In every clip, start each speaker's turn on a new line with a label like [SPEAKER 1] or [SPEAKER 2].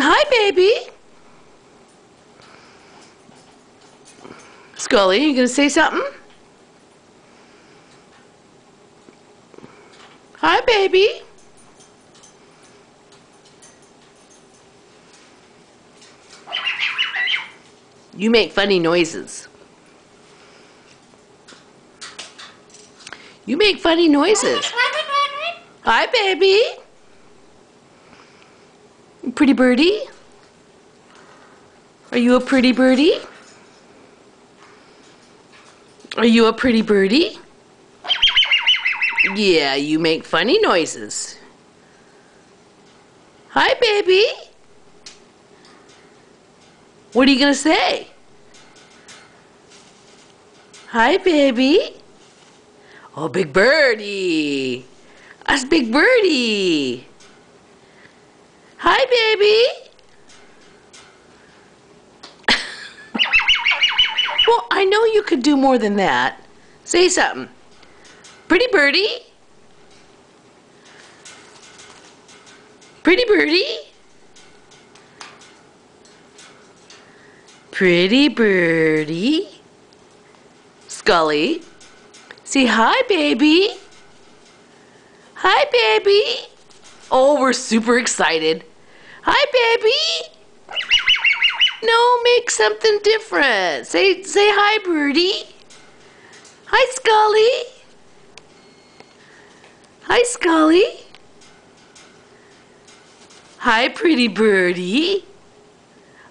[SPEAKER 1] Hi, baby. Scully, you gonna say something? Hi, baby. You make funny noises. You make funny noises. Hi, baby. Pretty birdie? Are you a pretty birdie? Are you a pretty birdie? Yeah, you make funny noises. Hi, baby. What are you gonna say? Hi, baby. Oh, Big Birdie. That's Big Birdie. Hi, baby. Well, I know you could do more than that. Say something. Pretty birdie. Pretty birdie. Pretty birdie. Scully. Say hi, baby. Hi, baby. Oh, we're super excited. Hi, baby. No, make something different. Say hi, birdie. Hi, Scully. Hi, Scully. Hi, pretty birdie.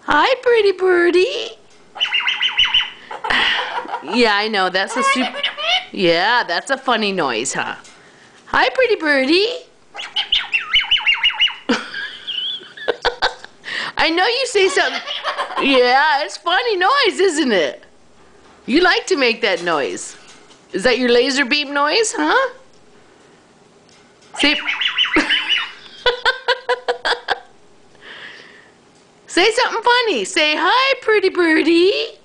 [SPEAKER 1] Hi, pretty birdie. Yeah, I know. That's a super... Yeah, that's a funny noise, huh? Hi, pretty birdie. I know you say something. Yeah, it's funny noise, isn't it? You like to make that noise. Is that your laser beam noise, huh? Say... Say something funny. Say hi, pretty birdie.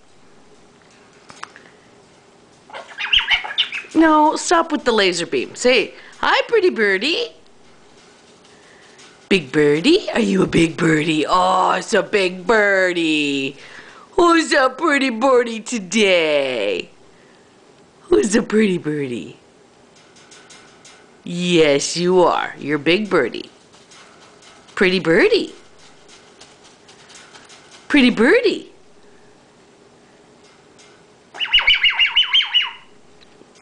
[SPEAKER 1] No, stop with the laser beam. Say hi, pretty birdie. Big birdie? Are you a big birdie? Oh, it's a big birdie. Who's a pretty birdie today? Who's a pretty birdie? Yes, you are. You're big birdie. Pretty birdie. Pretty birdie.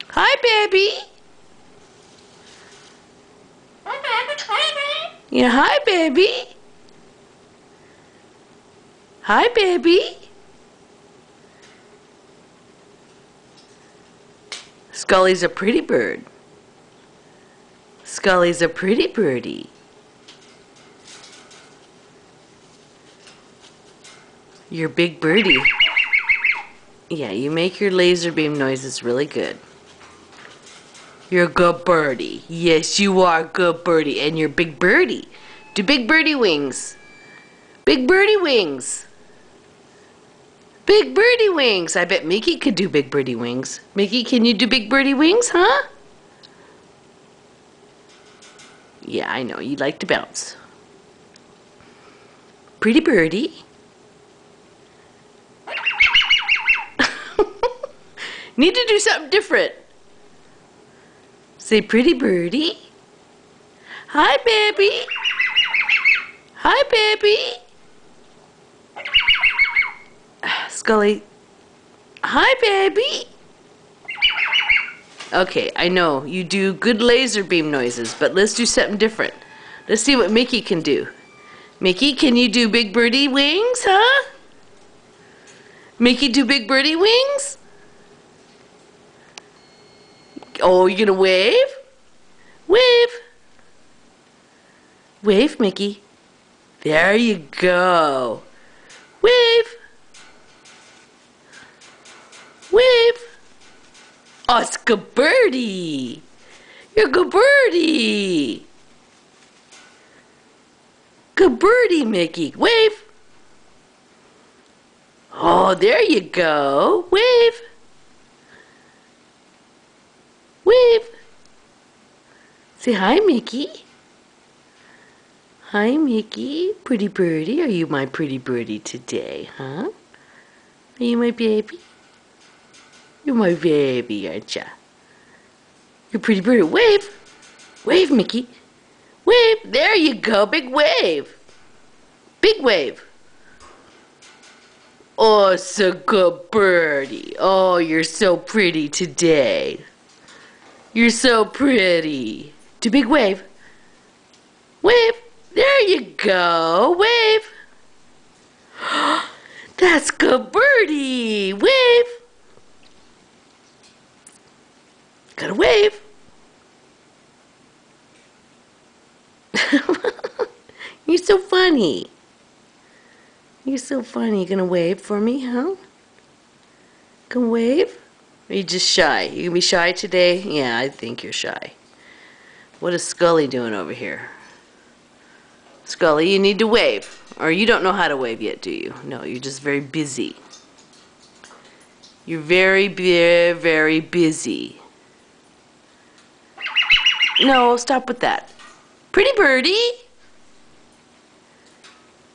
[SPEAKER 1] Hi, baby. Yeah, hi, baby. Hi, baby. Scully's a pretty bird. Scully's a pretty birdie. You're big birdie. Yeah, you make your laser beam noises really good. You're a good birdie. Yes, you are a good birdie. And you're big birdie. Do big birdie wings. Big birdie wings. Big birdie wings. I bet Mickey could do big birdie wings. Mickey, can you do big birdie wings, huh? Yeah, I know. You like to bounce. Pretty birdie. Need to do something different. Say pretty birdie. Hi, baby. Hi, baby. Scully. Hi, baby. Okay, I know you do good laser beam noises, but let's do something different. Let's see what Mickey can do. Mickey, can you do big birdie wings, huh? Mickey, do big birdie wings? Oh, you gonna wave? Wave. Wave, Mickey. There you go. Wave. Wave. Oh, it's a good birdie. You're a good birdie. Good birdie, Mickey. Wave. Oh, there you go. Wave. Wave. Say hi, Mickey. Hi, Mickey. Pretty birdie. Are you my pretty birdie today, huh? Are you my baby? You're my baby, aren't ya? You're pretty birdie. Wave! Wave, Mickey. Wave! There you go. Big wave. Big wave. Oh, so good birdie. Oh, you're so pretty today. You're so pretty. Do big wave. Wave. There you go. Wave. That's good birdie. Wave. Gotta wave. You're so funny. You're so funny. You gonna wave for me, huh? Gonna wave? Or are you just shy? You gonna be shy today? Yeah, I think you're shy. What is Scully doing over here? Scully, you need to wave. Or you don't know how to wave yet, do you? No, you're just very busy. You're very, very, very busy. No, stop with that. Pretty birdie.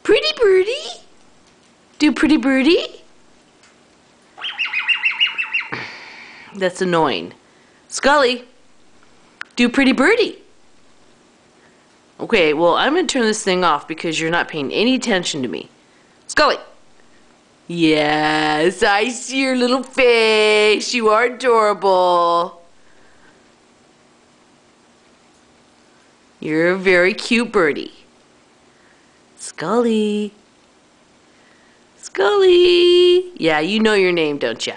[SPEAKER 1] Pretty birdie. Do pretty birdie. That's annoying. Scully, do pretty birdie. Okay, well, I'm going to turn this thing off because you're not paying any attention to me. Scully. Yes, I see your little face. You are adorable. You're a very cute birdie. Scully. Scully. Yeah, you know your name, don't ya?